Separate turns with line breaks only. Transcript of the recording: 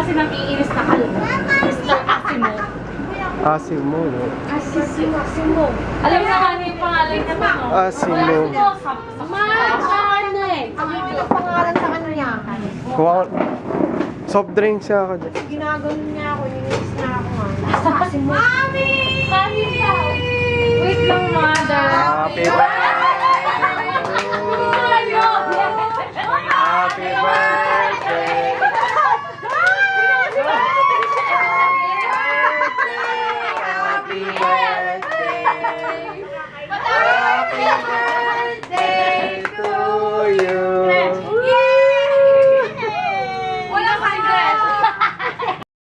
kasi nang iinis na kayo. Mr. Asimo.
Asimo, no?
Asimo. Alam mo naman yung pangalan niya ba, no?
Asimo.
Ano eh?
Ano yung pangalan sa kanya?
Kuha soft drink siya ako dyan.
Ginaganon niya ako, nilinis na ako nga. Kasi mo.
Mami! Wait lang, mother.
Happy birthday!
Ano?
Happy birthday!